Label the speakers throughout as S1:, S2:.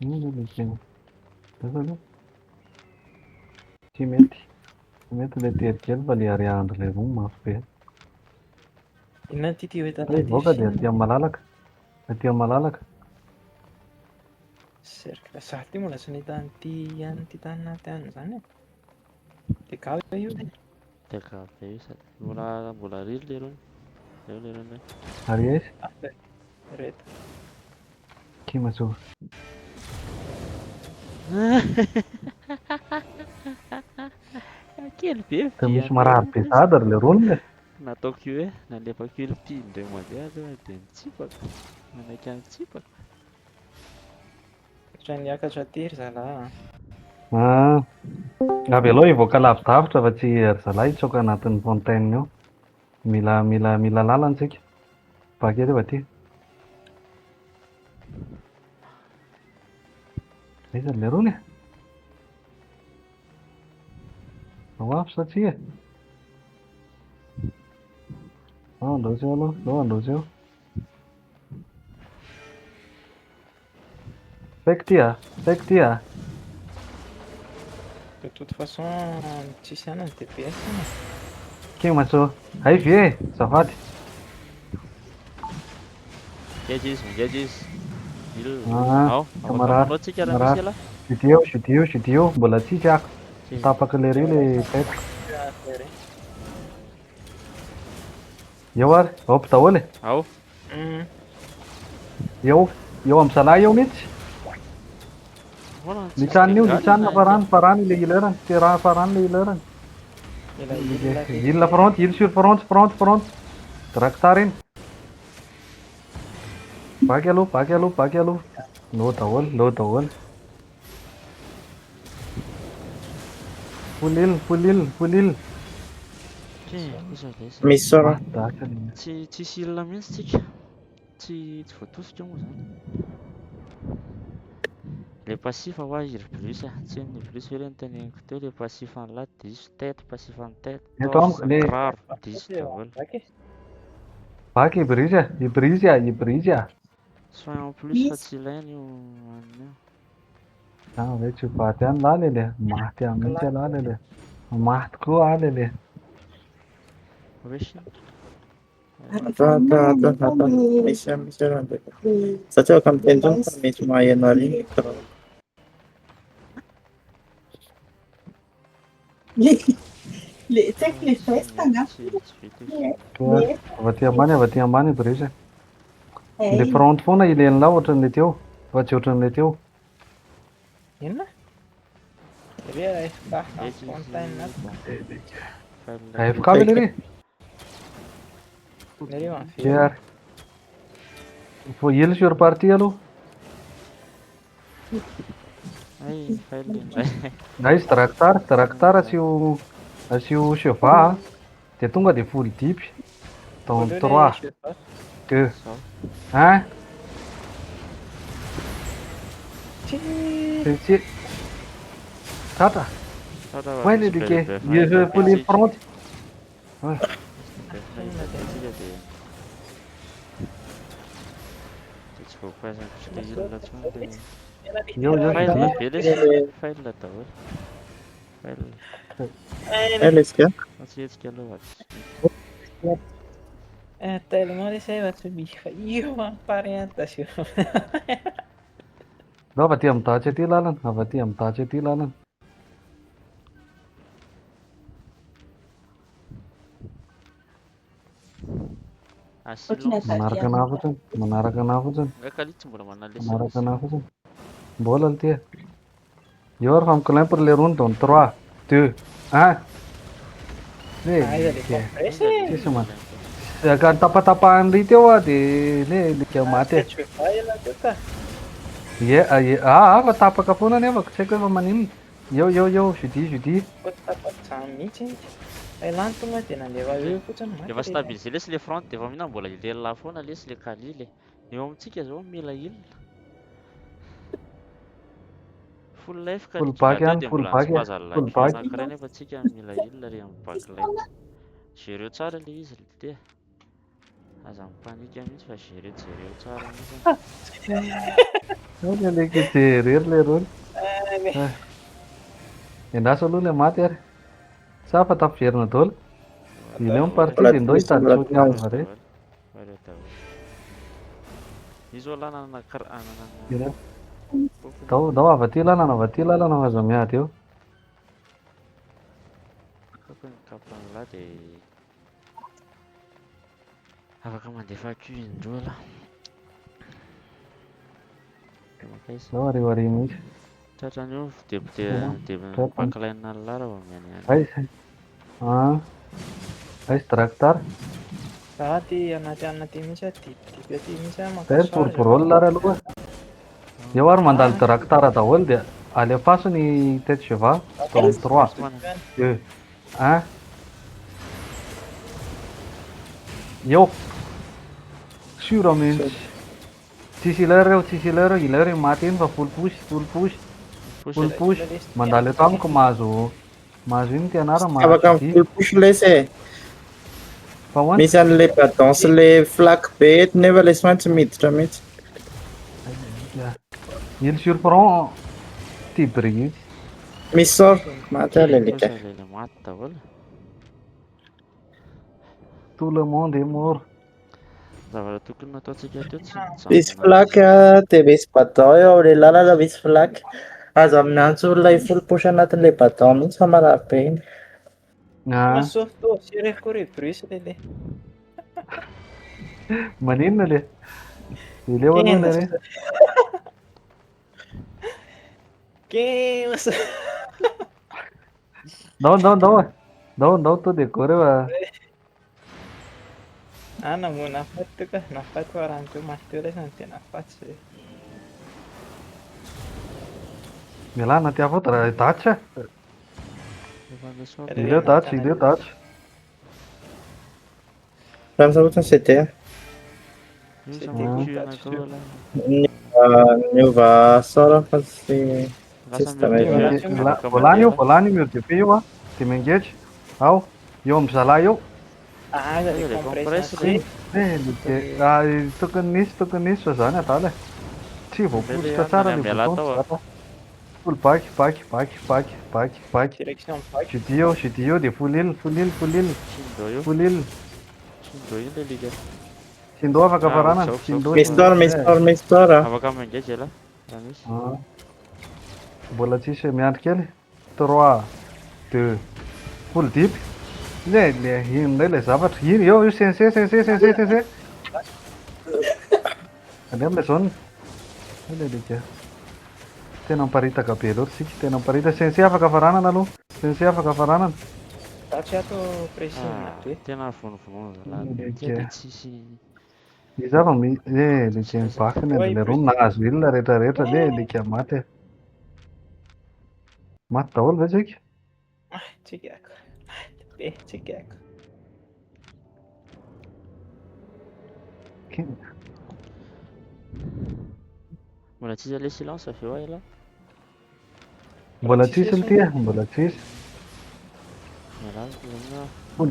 S1: Legião. Tá vendo? Cimento. Cimento de ter que ele valia ariando le rumah pe.
S2: Inona ty hoentina
S1: Hey, voga dia
S2: division?
S1: tiang malalak. Tiang malalak.
S2: Cercle za ty mbola tsy nahita an'ity tany naty any zany e. De gaga io.
S3: Teka be io sady mbola rery lerony. Eo lerony
S1: Arias.
S2: Reto.
S1: Kimasu.
S3: Kely be
S1: Tá
S3: vy
S1: misy
S3: an'ilay
S1: marary
S3: rony izy.
S1: pesada le ronda.
S3: Nataoko io hoe nalefako io pin indray mandeha aloha dia nitsipaka. Manaiky nitsipaka.
S2: Ohatran'ny niakatra tery zalahy.
S1: Ah. Avy aloha hivoaka lavidavitra fa tsy ry zalahy hitsoaka anatin'ny fontaine io. Mila lalana tsika. Vaky eto va ty. Aiza le rony? Ao avy satria. Androzy eo aloha. Androzy eo. Saiko ty ah.
S2: De toute façon tsisy anany DPS iny.
S1: Kimasu. Hay vie, azafady.
S3: Ngeza izy.
S1: Ah,
S3: Afaka
S1: camarade.
S3: manao tsika raha misy ela.
S1: Judio. Mbola tsika ako. Tapaka le ry le petro. Eo ary. Hop daholo e.
S3: Ao.
S1: Eo amin'ny zalahy eo mihitsy. Litsanina farany le ilerany. Ty farany le ilerany. Il front sur front. Draktar iny. Vaky aloha. Lo daholo. Full il.
S2: Misy sora.
S3: Tsy silina mihitsy tsika. Tsy voatosika moa zany. Le passif ho azy Irbris tsy ny Irbris hoe reny teneniko teo le passif an'la 10 tête passif en tête torse rare 10 daholo.
S1: Vaky Ibrizia.
S3: Soin en plus fa tsy ilaina io an'io.
S1: Ve tsy vaty any la lele. Maty any mihitsy la lele. Maty koa lele.
S3: Oresy.
S2: Misy raha ndraika. Satria ako amin'ny teny zao fa mety mahaeno iny.
S4: Le tsaiky le festa na.
S1: Avy aty ambany Ibrizia. Le front foana ileny la ohatran'le teo. Fa tsy ohatran'le teo.
S2: Inona? Re FK fontaine
S1: AFK ve le ry?
S2: nareo amin'ny
S1: Ary. Faut il sur partie aloha.
S3: Ay, file indray.
S1: Na izy Draktar asio cheva de tonga de full deep. Dans 3, 2, 1. Tsi. Tata. Ouais, les dégâts. Il faut les front. Ouais.
S3: Tsy voapaizako tsy le ilona tsony le
S1: Yo.
S3: file be lesy file daholo. File
S2: LSK.
S3: matsihetsika aloha
S2: tellement le sai efa tsy misy fa io mamparenta sio.
S1: Avy aty amin'ny dahatry aty lalana.
S3: silence.
S1: Manaraka anahy fotsiny.
S3: Nga kalitsy mbola manala
S1: Manaraka anahy fotsiny. Mbola le ty. Io ary fa miclin pour les rondes dans 3, 2, 1. Sisy man. Ka tapatapahan ry teo de le maty. Fa tapaka foana nefa tsy haiko hoe fa maninona. Eo, jeudi.
S2: Mihitsy. Ilany tonga de nandeha eo fotsiny.
S3: Efa stabilisé lesy le front de efa mina mbola ilelona foana lesy le kalile. Eo amintsika zao mila ilona. Full life ka liquidateur de mbola tsy mazala like anankiray nefa tsika mila ilona re amin'ny backline. Géreo tsara le izy le te. Aza mipanika mihitsy fa géreo tsara mihitsy.
S1: Olha ali que terreiro, lerolha.
S2: Ay,
S1: Endaço lule mate are. Sapa tá ferno tolo. E
S3: Wala
S1: nem um
S3: wala
S1: partido em dois
S4: Wala
S1: tá
S4: wala
S1: chuti
S4: não.
S3: wala
S1: alvare.
S3: tawala wala tawala. Izy wala nanakar
S1: Ira.
S3: nanana
S1: Dao avatila lana mazamia teo.
S3: Kapony kapan'lahy dia afaka mandefa cul indroa lahy. Dia maka izy
S1: Dao ariwari mihitsy.
S3: tratran'io dia
S1: Tratany.
S3: pakalaina ny lahy raha vao miany ihany.
S1: Aiz. Ah. Aiz traktar.
S2: Dati anaty anaty mihitsy aho, dipy aty mihitsy aho
S1: Tair
S2: makasoazy.
S1: poroporolo ary aloha. Eo ary mandalo traktar daholo dia alefaso ny tête cheval. Tome 3,
S3: Misy manana
S1: 2, 1. Eo. Sura mihitsy. Tsisy ilero maty iny fa full push. Full push. Mandalo eto amiko mahazo iny ty anara
S4: Afaka
S1: mahazo
S4: amin'ny full push ilay izy e.
S1: fa hoany.
S4: Misy an'ilay badon sy ilay flaque be eto nefa ilay soany tsy miditra mihitsy.
S1: Il sur front ty bris.
S4: Misy sort maty ilay
S3: kosa
S4: lika.
S3: ilay maty daholo.
S1: Tout le monde est mort.
S3: Zavatra tokony nataontsika teo tsy
S4: Misy flaque dia misy badon eo ilay lalana misy flaque. Azo amin'antsy olona full push anatin'ilay badon mihitsy fa marary be iny.
S1: Ah,
S2: Masofy tô, sireh kory Bruce lele.
S1: maninona le? Ileo aloha le re.
S2: Quem você...
S1: Dao to de kore va.
S2: Ah, namoa nafaty ka, nafaty warahany teo maty teo ilay sany tena nafaty zay.
S1: Milana ty avao tra dacha.
S3: efa nisy
S1: Ileo dacha.
S4: Raha misaotra ny CD.
S3: io samby cul anankiroa lahy.
S4: Niova sort fa tsy
S3: Lasa
S4: Sista
S3: mety
S4: mety.
S3: afaka mandeha
S1: Volany io DP io ah. Ty mengage. Ao. Eo amin'ny zalahy eo.
S2: Ah,
S3: Io
S2: ilay
S3: le
S2: compresse
S3: compresse
S2: zay.
S1: Tokony nisy fa zany atao le. Tsy voapositra tsara le
S3: miala
S1: bouton.
S3: tao
S1: Full pack.
S2: Direction pack.
S1: Jeudi eo de full heal.
S3: Sindro io
S1: Full heal.
S3: Sindro io ilay liga.
S1: Sindro afaka farana.
S3: zao.
S1: Sindro.
S4: misy sort.
S3: Afaka mengage lahy raha misy.
S1: Ah. Mbola tsisy miandry kely. 3, 2, full deep. Le ino le zavatra. Ino eo sense. Andeha am'le zone. Le lika. Tena miparitaka be loatra sika. Tena miparitaka. Sense afaka faranana aloha. Sense afaka faranana.
S2: Datsy ato pressing be.
S3: Tena vonovono lahy.
S1: Lika.
S3: Tena tsisy
S1: Izava lika mibakana le roa nahazo ilona rehetrarehetra le lika maty. Maty daholo ve tsika?
S2: Ah, tsikako. Be, tsikako.
S3: mbola tsisy ilay silence avy eo ela.
S1: Mbola tsisy ny ty mbola tsisy.
S3: Miala zany
S1: Full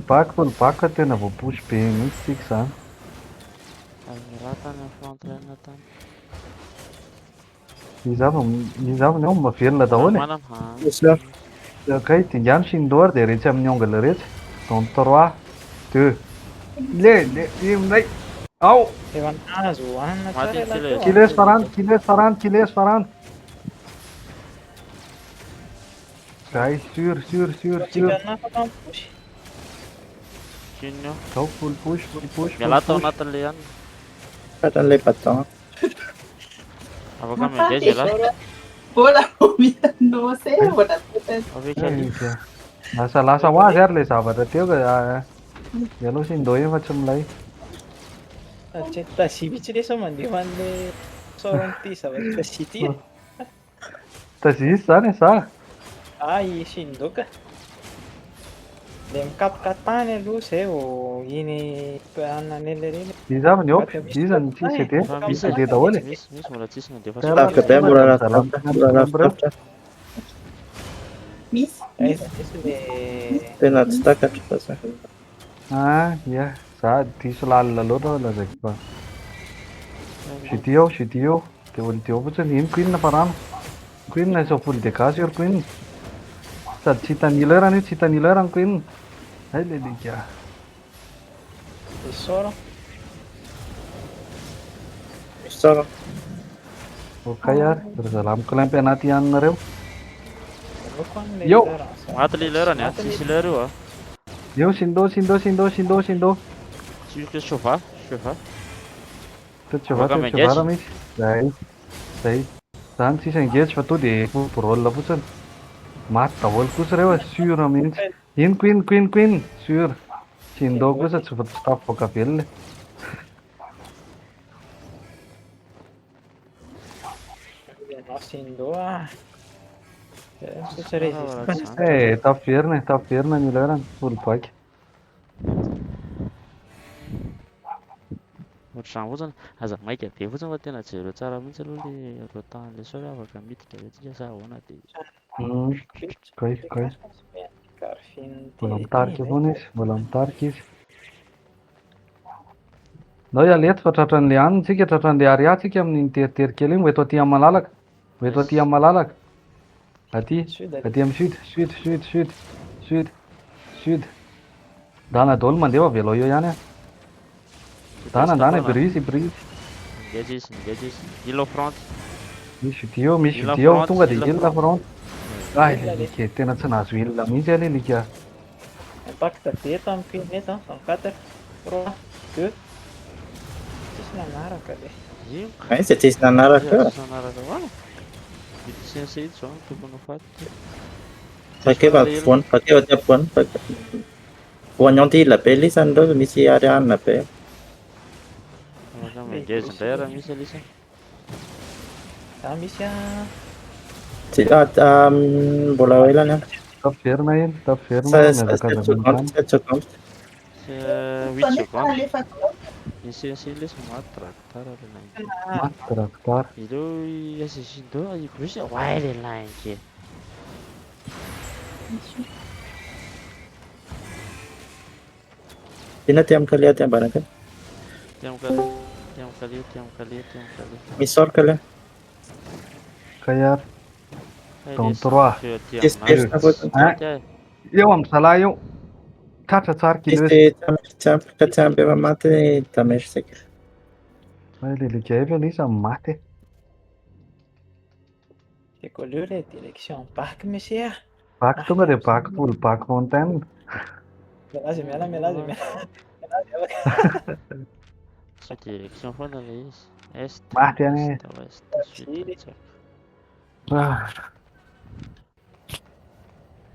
S1: back tena voaposy be mihitsy tsika zany.
S3: avy miala tany amin'ny flantraine tany.
S1: Izava ny ao mavelona daholo e.
S3: Manana
S4: Misy sort.
S1: Akay dingano Sindor dia retsy amin'ny ongle rehetra. Zone 3, 2. Le iminay. Ao!
S2: Efa nahazo hohanina
S3: Maty
S2: tsara
S3: ity
S2: ilay
S3: ilay-
S2: teo.
S1: Kiles farany. Gay, sur.
S2: Tsika nafaka miposy.
S3: Kinyo.
S1: Dao full push.
S3: Miala tao anatin'ilay ihany.
S4: Tratran'ilay badon.
S3: Afaka mengage lahy.
S5: Bola no sé, bola
S3: Afaka alika.
S1: Lasa ho azy ary le zavatra teo ka aloha Sindo io fa tsy milay.
S2: Tsy tazivy tsy lesa mandeha an'ilay soran'ity zavatra tazity.
S1: Tazisy zany e za.
S2: Ay, Shindoka. Le mikapoka tany aloha zay vao iny anan'ele reny.
S1: Izava ny op. Izany tsy CD.
S3: Efa misy
S1: CD daholo e.
S3: misy mbola tsisy nandefa
S4: Afaka be mora raha
S5: Miss.
S2: Esse le...
S4: tena tsy takatra fa zay.
S1: Ah, ia. Za diso lalina loatra lazaiko fa. Sidio. Dia olona dia ao fotsiny, iny Queen fa rano. Queen izao full dégâts sur Queen. Sady tsy hitan'ny healer io, tsy hitan'ny healer ny Queen. Hay le liga.
S2: Misy sort.
S4: Misy sort.
S1: Okej ary, ry zalahy mikolampy anaty haninareo.
S2: Loko an'ilay
S1: Yo!
S2: leader, ah.
S3: Maty le lerany a, tsisy ler io a.
S1: Eo Shindo.
S3: Tsy io sova, sova.
S1: Tetsovatra
S3: Afaka
S1: raha misy. Zay. Zany tsisy engage fa to dia brôl fotsiny. Maty daholo kosa reo, sur mihitsy. Iny Queen, sur. Shindo kosa tsy tafavoaka velona.
S2: Ianao Shindo ah. Sotsa resistance.
S1: Taverina ny lerany, full back.
S3: Ohatr'izany fotsiny, aza maika be fotsiny fa tena jereo tsara mihitsy aloha le rotan-le sao hoe afaka miditra hoe sa ahoana dia
S1: Koy.
S2: Garfin
S1: Mbola mitarika izy. Ndao ialeto fa tratran'le hanintsika, tratran'le ariatsika amin'iny teritery kely iny, eto aty amin'ny malalaka. Aty amin'ny sud. Dana daholo mandeha fa velao eo ihany a. Dana brise.
S3: engage izy, ilo front.
S1: Misy video tonga dia ilona front. Ay, lika tena tsy nahazo ilona mihitsy ale lika.
S2: Impact be tamin'ny Queen eto, 24, 3, 2. Tsisy nanaraka le.
S3: Io
S4: Ay, tsy tsisy nanaraka.
S3: sanaraka hoana. Ity sensei ito zao no tokony ho faty.
S4: Fakeo ampovoany, fakeo aty ampovoany. Voany anty ila be lisany reo, misy arianina be.
S3: Afaka engage indray raha misy alisa.
S2: Misy ah.
S4: Tsy mbola elany a.
S1: Taverina miazakazaka
S4: secondes.
S3: 8 secondes.
S5: Alefa
S3: Ny sensei le somary tracteur le lain.
S1: maty tracteur.
S3: Ireo SSC2 Bruce ouais le lain ke.
S4: Tina ty amin'ny kalia aty ambanaka.
S3: Tiamo kali.
S4: Misy sort ka le.
S1: Kayar. Ton 3.
S4: Tesna fotsiny.
S1: Eo amin'ny zalahy eo. Tratra tsara kilesy.
S4: Tsy ampy efa maty tamesy sika.
S1: Ay le lika efa lisa maty.
S2: École le direction back monsieur.
S1: Back tonga dia back full back fontaine.
S2: Mialazy.
S3: Sa direction foana le izy. Est.
S1: Maty any.
S3: Ouest, sud.
S1: Ah,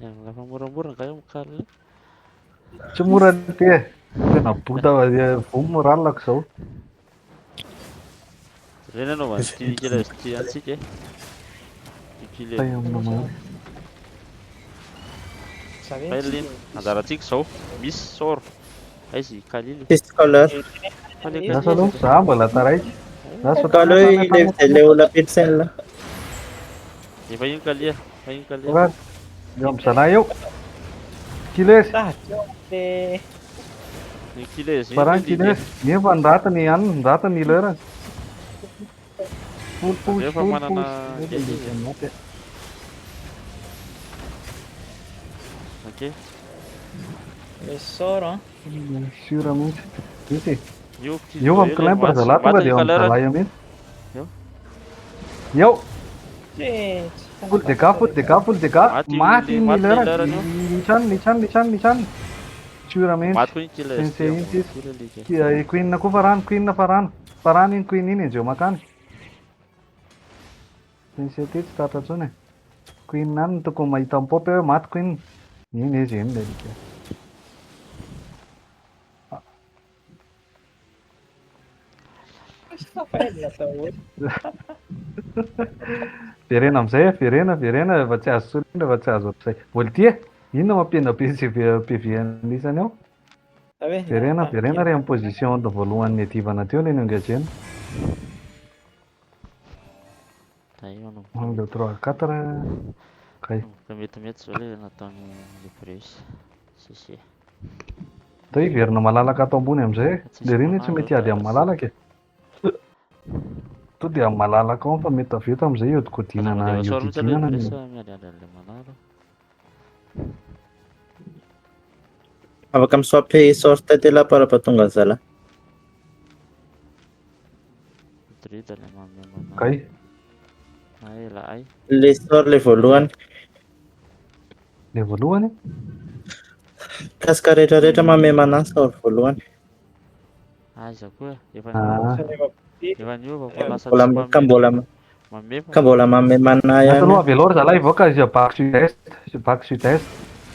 S3: Lafa moramora kaya mokala.
S1: tsy mora ty. Tena bota vomy moralako zao.
S3: Reny anaovany ty kila ty antsika e. Kila.
S1: Ay amin'ny
S3: Failin andarantsika zao. Misy sort. Aizy kalily.
S4: Tisy color.
S1: Lasa aloha za mbola taraiky.
S4: Color ile olona pitsel.
S3: Efa iny kalia.
S1: Eo amin'ny zalahy eo. Kilesy.
S3: Ny kilez
S1: Parang kilesy. Nefa nratany haniny lerany. Full
S3: Efa manana engage izy.
S1: Maty.
S3: Ok.
S2: Misy sort ah.
S1: Sura mihitsy. Misy.
S3: Io
S1: Eo amin'ny climper zalahy tonga dia eo amin'ny zalahy eo mihitsy. Eo. Full dégâts. Maty ny lerany. Litrany. Sura mihitsy.
S3: maty ko iny kilez.
S1: Sensei iny sisa. Queen koa farano iny Queen iny enjeo makany. Sensei ty tsy tratra intsony. Queen any tokony mahita mipopy hoe maty Queen. Iny izy iny le lika. Verena amizay verena efa tsy azo solina efa tsy azo ohatr'izay. Volontia, inona mampihena be sy PV-nisany ao? Verena ray amin'ny position voalohan'ny adivana teo le engagena.
S3: Da io no.
S1: 1, 2, 3, 4. Kay.
S3: Mety zao le nataony le Bruce. Sisi.
S1: Tao hiverina malalaka ato ambony amizay. Le reny tsy mety ady amin'ny malalaka e. to dia malalaka ao fa mety avy eto am'zay iodikodinana iodidinana ny
S3: miadadale manalo.
S4: Afaka miswapy sorte tety la para-pahatonga zala.
S3: Drita le manome manalo.
S1: kay
S3: Ay la ay.
S4: Le sort le voalohany.
S1: le voalohany
S4: Kasika rehetrarehetra manome manazy sort voalohany.
S3: Aiza koa efa
S1: Ah.
S3: efa niova fa lasa
S4: Mbola
S3: tsy
S4: ka mbola
S3: mameme
S4: ka mbola manome mana
S1: Ata
S4: ihany.
S1: aloha velour zalahy ivoaka izy back sud-est back sud-est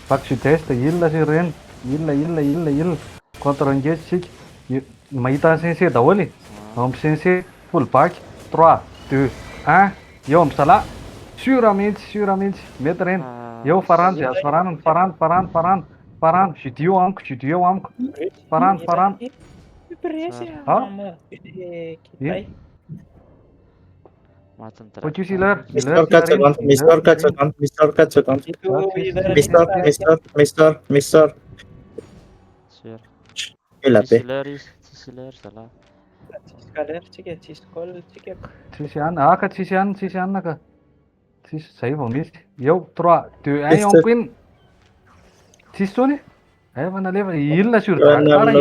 S1: back sud-est il sy reny il contre engage sika mahita sensé daholo amby sensé full back 3 2 1 eo amby zala sûr mihitsy mety reny eo farany zay azo farany judio amiko farany Ah.
S3: matiny
S1: focus healer
S4: Misor 4 secondes, misor 4 secondes, misor 4 secondes. Misor.
S3: Sûr.
S4: Ela
S3: Tsisy
S4: be.
S3: leer izy, tsisy leer zalahy.
S2: Tsisy kalertsika, tsisy call tsika.
S1: tsisy anina ka tsisy anina ka tsisy zay vao misy eo 3 2 1 eo amiko iny tsisy tsony efa nalefa ilona sur draktara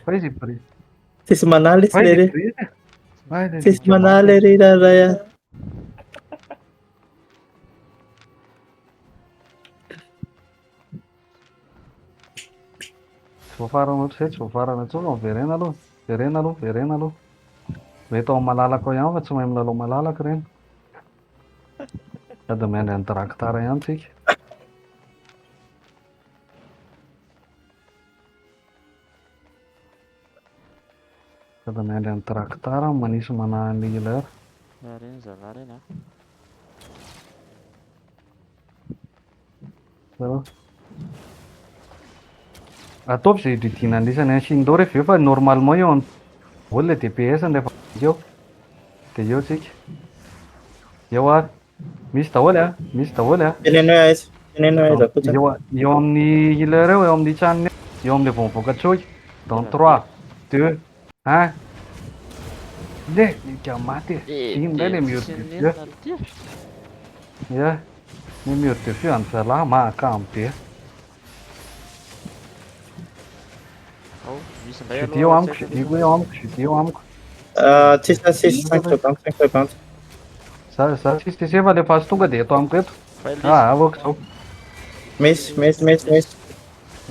S1: fa izy bris
S4: Sisi manaly
S1: fa
S4: izy
S1: izy
S4: le
S1: bris
S4: Sisi manaly ry raraya.
S1: tsy voafarana ohatr'izay tsy voafarana tsony verena aloha mety ao malalaka ao ihany fa tsy mahay milalao malalaka reny sady miandry any draktara ihany tsika sady miandry any draktara manisy manahany healer
S3: Reny zalahy reny
S1: ataovy zay didina anisany ansindo rehefa eo fa normalement eo amin'ny voly le DPS ny rehefa eo dia eo tsika eo ary misy daholo
S4: Teneno aiza. Teneno aiza kosa.
S1: eo amin'ny healer eo amin'ny tranony eo amin'ilay vao mivoaka tsoky dans 3 2 1 le ika maty iny ndray le mur de feu ia ny mur de feu any zalahy mahakamo be
S3: misy ndray
S1: judio eo amiko
S4: Tsisa 5 secondes, 5 secondes.
S1: za tsisy tesefa le fasy tonga dia eto amiko eto avako zao
S4: Misy.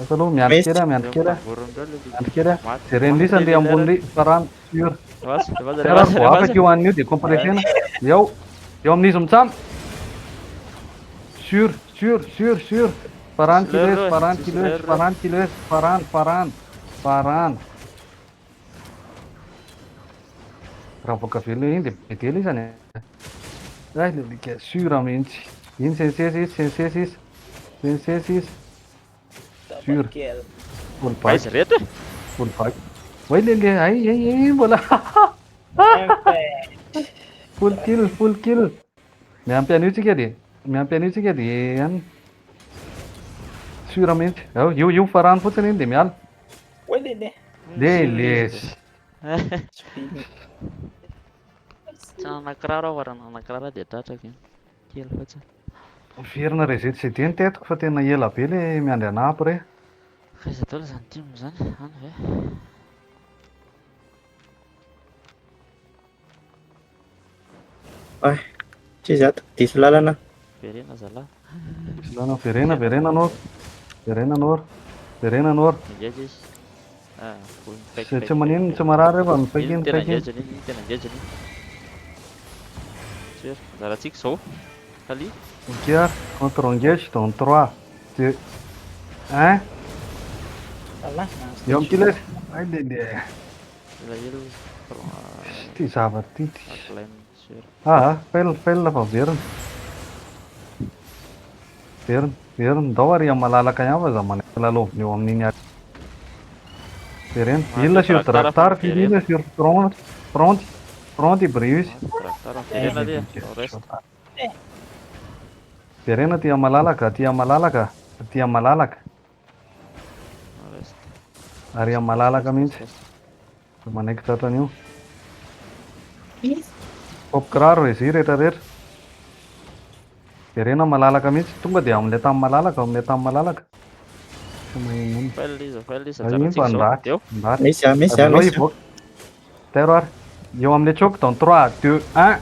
S1: asa aloha miandry kely zay renlisany le ambony farany sur raha vao afaka io an'io dia compressena eo amin'izy mitsamy sur farany kileuse farany raha voaka velona iny dia betely izany ay le lika sur mihitsy iny sensesy sur full
S3: Aiza reto
S1: way le ay mbola full kill miampy an'io tsika dia any sur mihitsy io farany fotsiny iny dia miala lesy
S3: tsy anakirara aho ary anakirara dia tratraka iny kely fotsiny
S1: verina rezety zay dia ny tetiko fa tena ela be le miandry anampy re
S3: kaiza daholo zany tim zany any ve
S4: Ay, tsisy ato. Diso lalana.
S3: verena zalahy
S1: verena nor
S3: engage izy
S1: tsy maninona tsy marary rehefa mifaiky iny
S3: tena
S1: faiky iny
S3: engage iny tena engage iny sûr zaratsika zao kali
S1: Guerre contre engage dans 3 2 1 eo amin'ny kiles ay lele
S3: elaelo
S1: ty zavatra ty
S3: backline sûr
S1: fail fa verina dao ary amin'ny malalaka ihany fa za manaiky lalaovina eo amin'iny ary verena ilona sur draktara ilona sur front bris
S3: draktara verena dia au reste
S1: verena tia malalaka
S3: au reste
S1: ary amin'ny malalaka mihitsy manaiky tratran'io Pop kiraro izy rehetra rehetra. Verena malalaka mihitsy, tonga dia amin'ilay tany malalaka, amin'ilay tany malalaka. Tsy magnino.
S3: Fail izy,
S1: Ino
S3: ajarantsika
S1: fa
S3: zao.
S1: ndaty,
S3: Eo.
S1: ndaty.
S4: Misy ah, misy ah,
S1: Avelao
S4: misy ah.
S1: ivoaka. Terroir. Eo amin'ilay choc dans 3, 2, 1.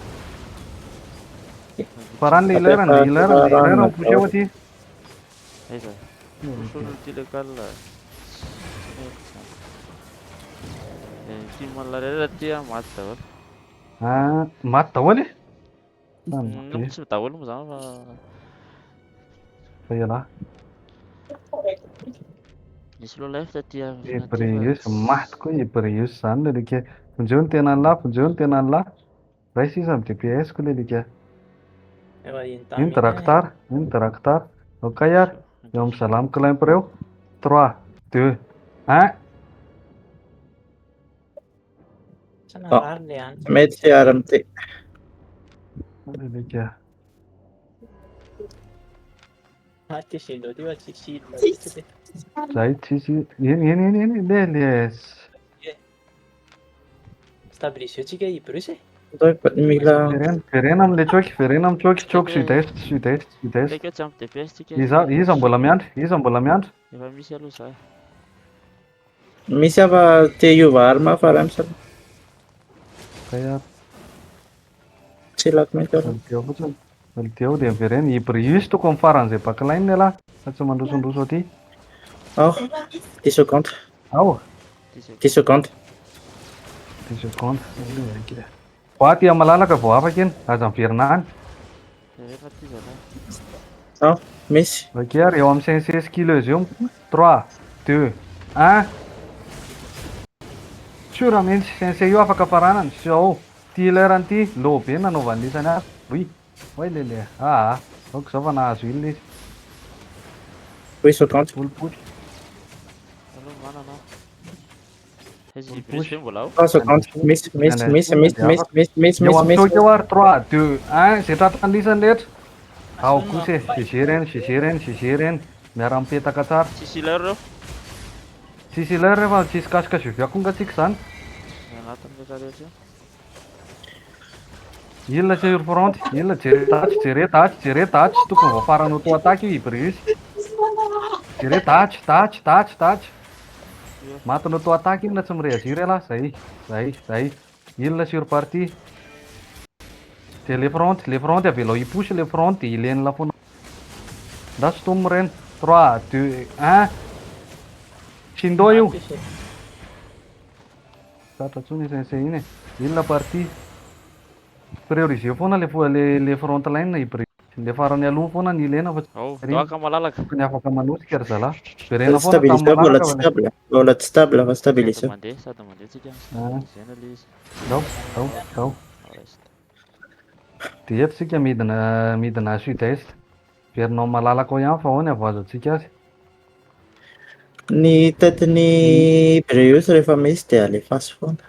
S1: Farany le healer poussé ao aty.
S3: Aiza. Solo ty local. Team malaria ty maty daholo.
S1: Maty daholo e?
S3: Tsy daholo moa zany fa
S1: Fa ialahy.
S3: nisy loha life taty
S1: Ebrius, maty koa Ebrius zany le lika. Vonjeo ny tena lahy, vonjeo ny tena lahy. Ray sisa amin'ny DPS koa le lika.
S2: Efa
S1: Iny Draktar, iny Draktar. Ok ary, eo amin'ny Salam Climb ireo. 3, 2, 1.
S2: Tsy narary le any.
S4: Mety fiara amin'ity.
S1: Le lika.
S2: Ty Shindo ty fa tsisy
S1: Zay tsisy, iny, le
S2: stabiliseo tsika i Bruce e.
S4: Mila
S1: Verena amin'le choky, Verena amin'ny choky, choky sud-est, sud-est, sud-est.
S3: Leka tsy ampy DPS tsika.
S1: Iza mbola miandry, iza mbola miandry.
S3: Efa misy aloha za.
S4: misy afa te hiova arma fa raha misy
S1: Kay ary.
S4: tsy lako mety aho.
S1: Valideo fotsiny. Valideo dia Verena. Ebrius toko amin'ny faran'izay backline alahy. Fa tsy mandrosondroso aty.
S4: Oh, 10 secondes.
S1: Ao.
S4: 10 secondes.
S1: 10 secondes. Ho aty malalaka vao afaka iny. Aza miverina any.
S3: Efa ty zalahy.
S4: Oh, misy.
S1: Ok ary eo amin'ny 500 kilos eo. 3, 2, 1. Sura mihitsy 500 io afaka faranany. Sao. Ty lerany ty. Low be nanaovany isany azy. Oy. Oy lele. Aoko zao fa nahazo ilo izy.
S4: 8 secondes.
S1: Olopotry.
S3: Aloha manana. Izy Bruce mbola ao.
S4: 3 secondes. Misy.
S1: Eo amin'ny choky eo ary 3, 2, 1. Zay tratrany lisany rehetra. Ao kosa e. GG reny. Miara mipetaka tsara.
S3: Tsisy healer reo.
S1: Tsisy healer rehefa tsisy kasika zoviakonga tsika zany.
S3: Anatiny rehetra rehetra.
S1: Ilona sur front, ilona jere touch, tokony voafarany auto attaque io Ibrius. Jere touch. Matiny auto attaque iny na tsy mireagiry ala, zay. Ilona sur partie. De le front avelao i-push le front, ileny la foana. Ndasy reny. 3, 2, 1. Shindo io. Tratra tsony sensei iny e. Ilona partie. Prioriseo foana le front line Ibrius. Le farany aloha foana ny ilena fa
S3: Ao, doaka malalaka.
S1: tokony afaka manosika ry zalahy. Verena foana
S4: Stabilise
S1: tamin'ny
S4: mbola
S1: malalaka
S4: tsy
S1: fa
S4: stable. Mbola tsy stable fa stabilise.
S3: Sady mandeha tsika. Stabilisena le izy.
S1: Tao.
S3: Reste.
S1: Dia eto sika midina sud-est. Verinao malalaka ao ihany fa ahoana avoazo antsika azy.
S4: Ny tetin'ny Breus rehefa misy dia alefaso foana.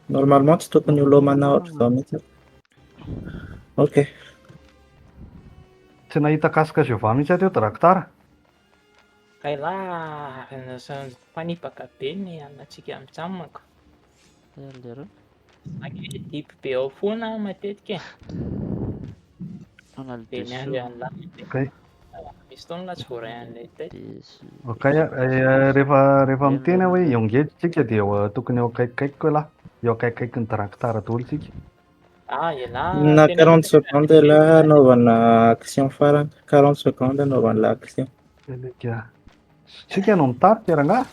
S4: Normalement tsy tokony ho lomana ohatra zao mihitsy. Ok.
S1: Tsy nahita kasika Jehovah mihitsy aty eo Draktar.
S2: Kaila fanipaka be ny anatsika mitsamako.
S3: Healer.
S2: Dipy be ao foana matetika.
S3: Anal
S2: Be ny andro an'lahy.
S1: Okay.
S2: Misy taona tsy voaray an'ilay tety.
S1: Okay, rehefa miteny hoe engage tsika dia tokony eo akaikikaiky koa lahy. Eo akaikikaiky ny Draktar daholo tsika.
S2: Ialahy.
S4: Na 40 secondes la anaovana action farany. 40 secondes anaovana la action.
S1: Tsika no mitarika rangahy.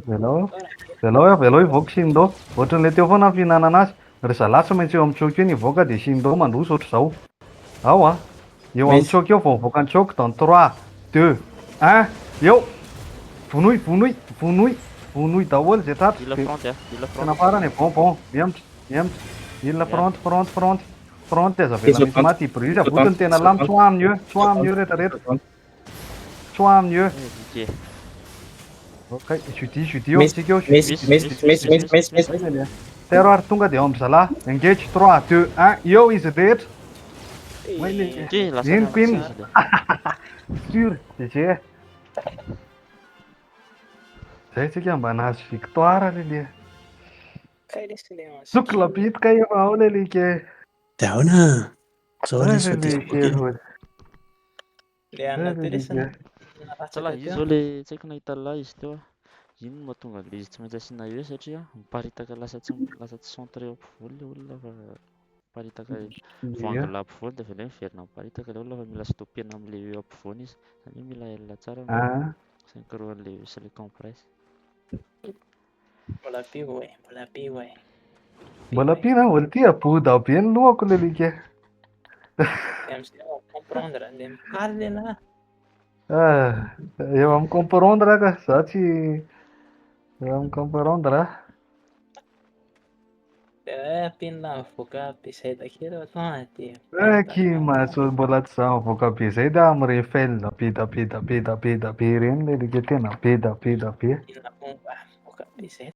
S1: Velao ivoaka Shindo. Ohatran'ilay teo foana ny fihinanana azy. Ry zalahy tsy maintsy eo amin'ny choky eo ny ivoaka dia Shindo mandroso ohatr' izao. Ao eo amin'ny choky eo vao mivoaka ny choky dans 3, 2, 1. Eo. Vonoy daholo zay tratra.
S3: Dila front.
S1: Tena farany bon. Miemtra. Ilona front aza vela misy maty Ibrius. Avotiny tena lamy tsoa amin'ny rehetra. Tsoa amin'ny Ok, jeudi amintsika eo.
S4: Misy.
S1: Tero ary tonga dia ao amin'ny zalahy. Engage 3, 2, 1. Eo izy rehetra. Eniko iny. Sur, GG. Zay tsika mba nahazo victoire lele.
S2: Kay le silenzio.
S1: Suklapit kayo maule like.
S4: Daona. Zao
S1: Ay,
S4: le
S1: like.
S2: Le anna teo le
S1: Like.
S3: Tsala
S2: naratsaka
S3: izy
S2: teo.
S3: zao le tsy haiko nahita lahy izy teo a. Ino no mahatonga le izy tsy maintsy asiana eo satria miparitaka lasa tsy centre eo ampovoany le olona fa miparitaka voangy la ampovoany dia avy eo miverina miparitaka le olona fa mila stopena amin'le eo ampovoany izy. Zany hoe mila ela tsara
S1: Ah,
S3: synchroan'le sy le compresse.
S2: Mbola pio e, mbola pio e.
S1: mbola pina olty aboda be ny lohako le like.
S2: De am'zay aho comprendre le mifaly lehilahy.
S1: Ah, eo amin'ny comprendre ka za tsy eo amin'ny comprendre.
S2: De hoe ampiana avoaka be izay takeo tonga de
S1: Mahazo mbola tsy za mivoaka be zay da amin'ny refel be da be reny le like tena be da be.
S2: ampiana bomba avoaka be izay.